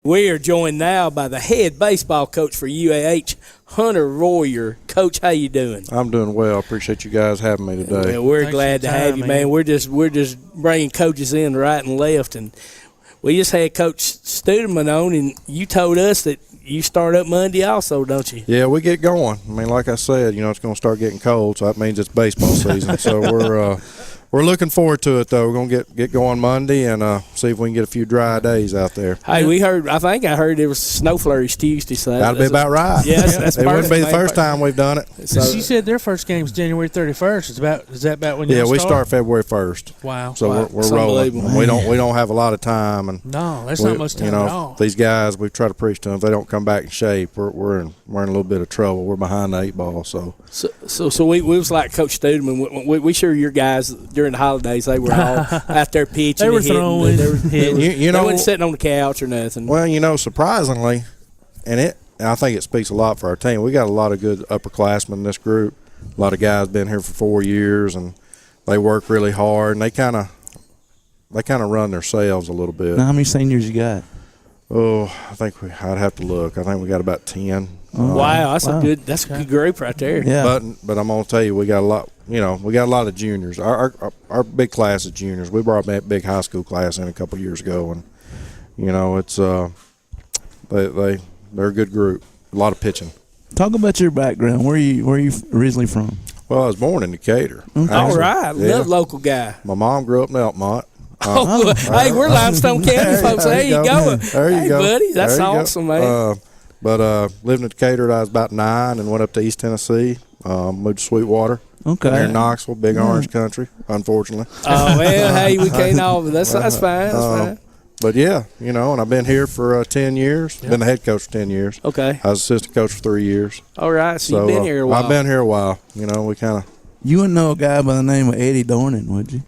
We are joined now by the head baseball coach for UAH, Hunter Royer. Coach, how you doing? I'm doing well. Appreciate you guys having me today. Well, we're glad to have you, man. We're just bringing coaches in right and left, and we just had Coach Studeman on, and you told us that you start up Monday also, don't you? Yeah, we get going. I mean, like I said, it's going to start getting cold, so that means it's baseball season. So we're looking forward to it, though. We're going to get going Monday and see if we can get a few dry days out there. Hey, I heard there was snow flurries Tuesday. So that'll be about right. Yes, that's it wouldn't be the first time we've done it. So you said their first game's January 31st. Is that about when you start? Yeah, we start February 1st. Wow. So we're rolling. We don't have a lot of time. And no, that's not much time at all. These guys, we try to preach to them. If they don't come back in shape, we're in a little bit of trouble. We're behind the 8 ball. So we was like Coach Studeman. We sure your guys during the holidays they were all out there pitching. They were throwing. They weren't sitting on the couch or nothing. Well, surprisingly, and I think it speaks a lot for our team. We got a lot of good upperclassmen in this group. A lot of guys been here for 4 years, and they work really hard. And they kind of run themselves a little bit. Now, how many seniors you got? Oh, I think I'd have to look. I think we got about 10. Wow, that's a good group right there. Yeah. But I'm gonna tell you, we got a lot. We got a lot of juniors. Our big class is juniors. We brought a big high school class in a couple of years ago, and it's they're a good group. A lot of pitching. Talk about your background. Where are you originally from? Well, I was born in Decatur. Okay. All right, another local guy. My mom grew up in Elkmont. Hey, we're Limestone County folks. There you go. There you go, buddy. That's awesome, man. But lived in Decatur. I was about 9 and went up to East Tennessee. Moved to Sweetwater. Okay. Here in Knoxville, big orange country. Unfortunately. Oh well, hey, we can't all. That's fine. That's fine. But yeah, and I've been here for 10 years. Been the head coach for 10 years. Okay. I was assistant coach for 3 years. All right. So you've been here a while. I've been here a while. We kind of. You wouldn't know a guy by the name of Eddie Dornan, would you?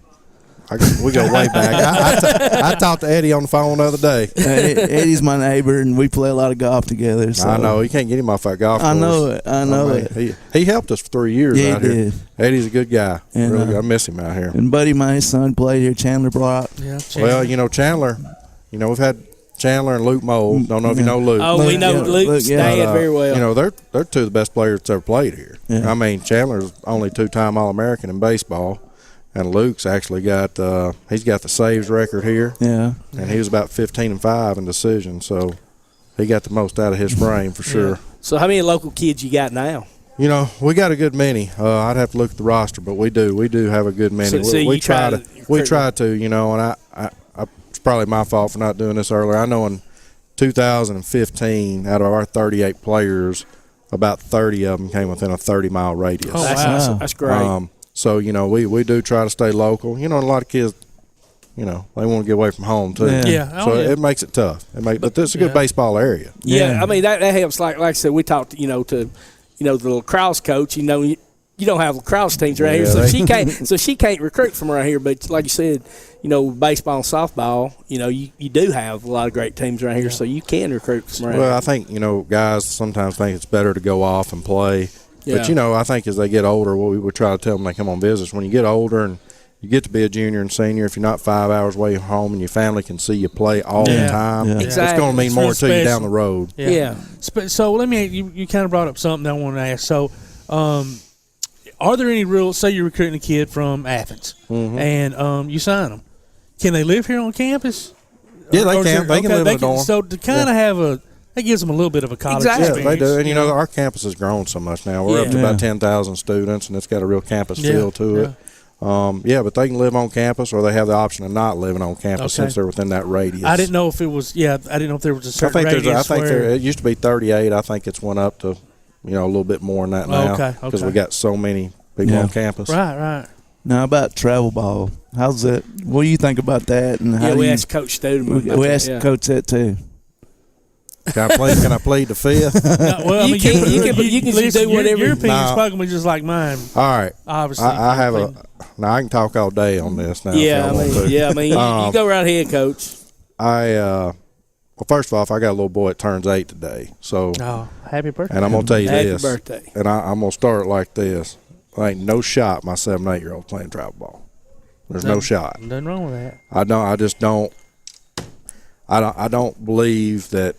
We go way back. I talked to Eddie on the phone the other day. Eddie's my neighbor, and we play a lot of golf together. So. I know. You can't get him off that golf course. I know it. He helped us for 3 years out here. Did. Eddie's a good guy. And, really good. I miss him out here. And Buddy, my son, played here, Chandler Brock. Yeah, Chandler. Well, Chandler, we've had Chandler and Luke Mold. Don't know if you know Luke. Oh, we know Luke's dad very well. They're two of the best players that's ever played here. Yeah. I mean, Chandler's only 2-time All-American in baseball. And Luke's actually got he's got the saves record here. Yeah. And he was about 15-5 in decision, so he got the most out of his frame for sure. Yeah. So how many local kids you got now? We got a good many. I'd have to look at the roster, but we do have a good many. So we try to, and it's probably my fault for not doing this earlier. I know in 2015, out of our 38 players, about 30 of them came within a 30-mile radius. Oh, wow. That's great. So, we do try to stay local. And a lot of kids, they want to get away from home, too. Yeah. So it makes it tough. But it's a good baseball area. Yeah, I mean, that helps. Like I said, we talked, to the lacrosse coach, you don't have lacrosse teams around here, so she can't recruit from around here. But like you said, baseball and softball, you do have a lot of great teams around here, so you can recruit from around here. Well, I think, guys sometimes think it's better to go off and play. Yeah. But, I think as they get older, we would try to tell them they come on visits. When you get older and you get to be a junior and senior, if you're not 5 hours away from home and your family can see you play all the time, it's going to mean more to you down the road. Yeah. So let me, you kind of brought up something I want to ask. So are there any rules, say you're recruiting a kid from Athens and you sign them, can they live here on campus? Yeah, they can. They can live in a dorm. So to kind of have that gives them a little bit of a college experience. Yeah, they do. And, our campus has grown so much now. We're up to about 10,000 students, and it's got a real campus feel to it. But they can live on campus, or they have the option of not living on campus since they're within that radius. I didn't know if it was, I didn't know if there was a certain radius. It used to be 38. I think it's went up to, a little bit more than that now. Because we got so many people on campus. Right. Now, about travel ball, how's that? What do you think about that? And how we asked Coach Studeman. We asked Coach that, too. Can I plead the fifth? No, you can do whatever. Your opinion's probably just like mine. All right. Obviously, I have now I can talk all day on this now. Yeah, you go right ahead, Coach. Well, first off, I got a little boy that turns 8 today. So, happy birthday! And I'm gonna tell you this. Happy birthday! And I'm gonna start it like this. There ain't no shot my 7 and 8-year-old playing travel ball. There's no shot. Nothing wrong with that. I just don't. I don't believe that.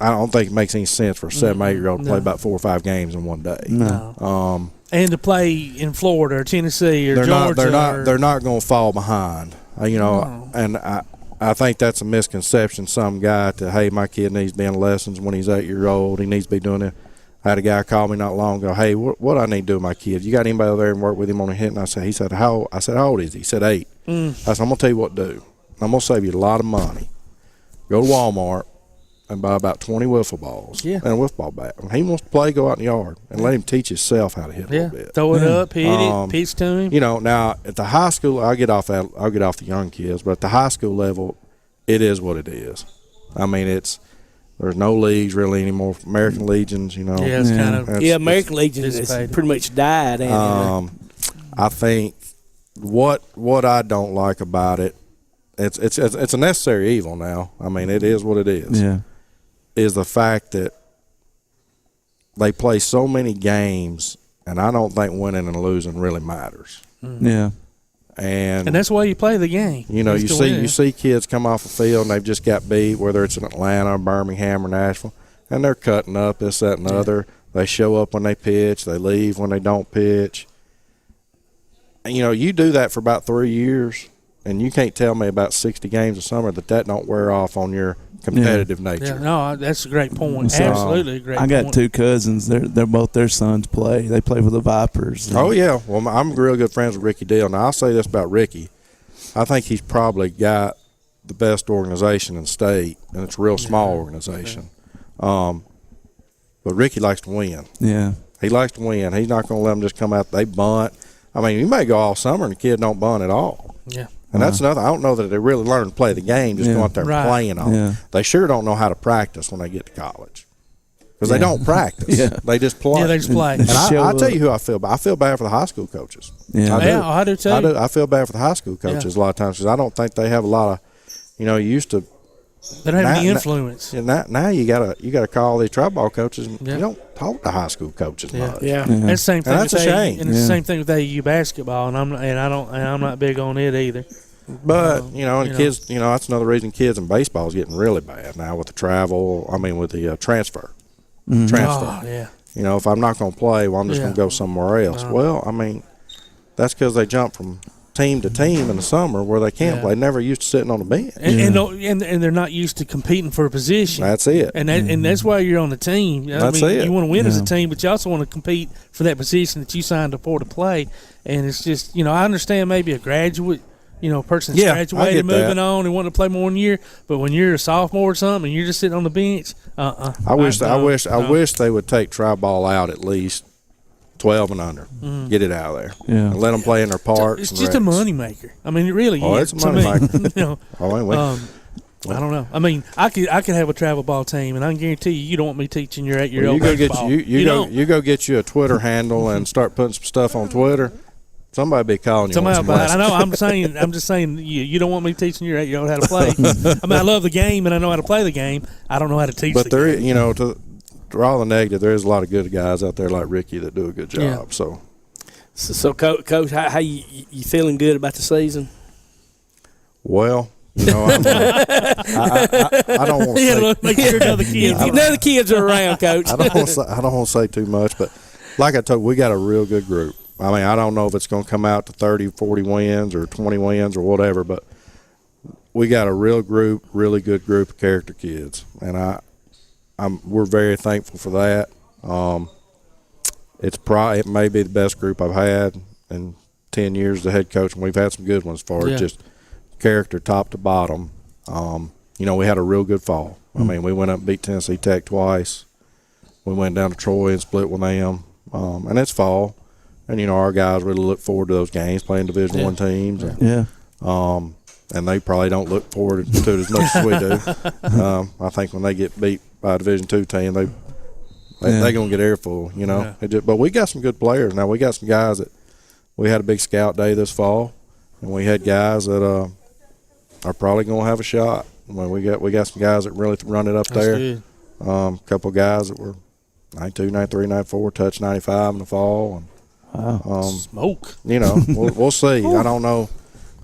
I don't think it makes any sense for a 7, 8-year-old to play about 4 or 5 games in one day. No. And to play in Florida or Tennessee or Georgia. They're not going to fall behind. And I think that's a misconception. Some guy hey, my kid needs to be in lessons when he's 8 years old. He needs to be doing it. I had a guy call me not long ago. Hey, what I need to do with my kid? You got anybody over there and work with him on a hit? And he said, how old? I said, how old is he? He said 8. I said, I'm going to tell you what to do. I'm going to save you a lot of money. Go to Walmart and buy about 20 wiffle balls and a wiffle ball bat. When he wants to play, go out in the yard and let him teach himself how to hit a little bit. Throw it up, hit it, pitch to him. Now at the high school, I'll get off the young kids, but at the high school level, it is what it is. I mean, there's no leagues really anymore. American Legions, Yeah, it's kind of American Legion has pretty much died. I think what I don't like about it, it's a necessary evil now. I mean, it is what it is. Yeah. Is the fact that they play so many games, and I don't think winning and losing really matters. Yeah. And that's why you play the game. You see kids come off the field and they've just got beat, whether it's in Atlanta, Birmingham, or Nashville, and they're cutting up this, that, and the other. They show up when they pitch. They leave when they don't pitch. And, you do that for about 3 years, and you can't tell me about 60 games a summer that don't wear off on your competitive nature. Yeah, no, that's a great point. So, absolutely a great point. I got 2 cousins. They're both their sons play. They play for the Vipers. Oh, yeah. Well, I'm real good friends with Ricky Dale. Now, I'll say this about Ricky. I think he's probably got the best organization in the state, and it's a real small organization. But Ricky likes to win. Yeah. He likes to win. He's not going to let them just come out. They bunt. I mean, you may go all summer and the kid don't bunt at all. Yeah. And that's another. I don't know that they really learn to play the game, just go out there and playing on it. They sure don't know how to practice when they get to college. Because they don't practice. They just play. Yeah, they just play. And I'll tell you who I feel bad. I feel bad for the high school coaches. Yeah, I do too. I feel bad for the high school coaches a lot of times because I don't think they have a lot of, you used to. They don't have any influence. Now you gotta call these tribal ball coaches. And you don't talk to high school coaches much. Yeah. That's the same thing. And that's a shame. And it's the same thing with AU basketball, and I'm not big on it either. But kids, that's another reason kids in baseball is getting really bad now with the travel. I mean, with the transfer. Oh, yeah. If I'm not going to play, I'm just going to go somewhere else. Well, I mean, that's because they jump from team to team in the summer where they can't play. Never used to sitting on the bench. And they're not used to competing for a position. That's it. And that's why you're on the team. That's it. You want to win as a team, but you also want to compete for that position that you signed up for to play. And it's just, I understand maybe a graduate, person's graduated, moving on, and wanting to play more than a year. But when you're a sophomore or something, and you're just sitting on the bench, I wish they would take tri ball out at least 12 and under. Get it out of there. Yeah. And let them play in their parks. It's just a money maker. I mean, it really is. It's a money maker. I don't know. I mean, I could have a travel ball team, and I can guarantee you don't want me teaching your 8-year-old baseball. You go get you a Twitter handle and start putting some stuff on Twitter. Somebody be calling you. I know. I'm just saying. You don't want me teaching your 8-year-old how to play. I mean, I love the game and I know how to play the game. I don't know how to teach. But there, to draw the negative, there is a lot of good guys out there like Ricky that do a good job. Yeah. So Coach, how you feeling good about the season? Well, I don't want to make sure none of the kids are around, Coach. I don't want to say too much, but like I told you, we got a real good group. I mean, I don't know if it's going to come out to 30, 40 wins or 20 wins or whatever, but we got a really good group of character kids, and we're very thankful for that. It may be the best group I've had in 10 years as a head coach, and we've had some good ones as far as just character top to bottom. We had a real good fall. I mean, we went up and beat Tennessee Tech twice. We went down to Troy and split with them, and it's fall. And, our guys really look forward to those games, playing Division I teams. And they probably don't look forward to it as much as we do. I think when they get beat by a Division II team, they're going to get airful, But we got some good players. Now, we got some guys that we had a big scout day this fall, and we had guys that are probably going to have a shot. I mean, we got some guys that really run it up there. A couple of guys that were 92, 93, 94, touched 95 in the fall. And, smoke. We'll see. I don't know,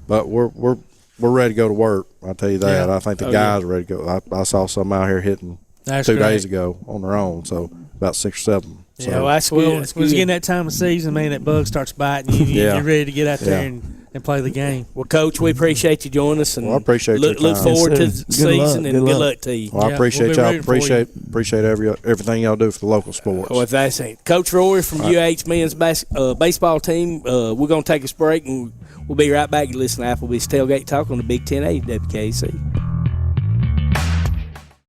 but we're we're ready to go to work. I'll tell you that. Yeah. I think the guys are ready to go. I saw some out here hitting That's 2 great. days ago on their own, so about 6 or 7. So, Yeah, well, that's Well, good. That's when it's good. getting that time of season, man, that bug starts biting you. You're ready to get out there Yeah. and play the game. Well, Coach, we appreciate you joining us, and Well, I appreciate your look time. forward Yes, to sir. the Good luck. season, and Good good luck. luck to you. well, I Yeah, appreciate we'll be y'all. rooting for you. Appreciate everything y'all do for the local sports. Well, that's it. Coach Rory from UH men's baseball team. We're going to take a break, and we'll be right back. You listen to Applebee's Tailgate Talk on the Big 1080 WKC.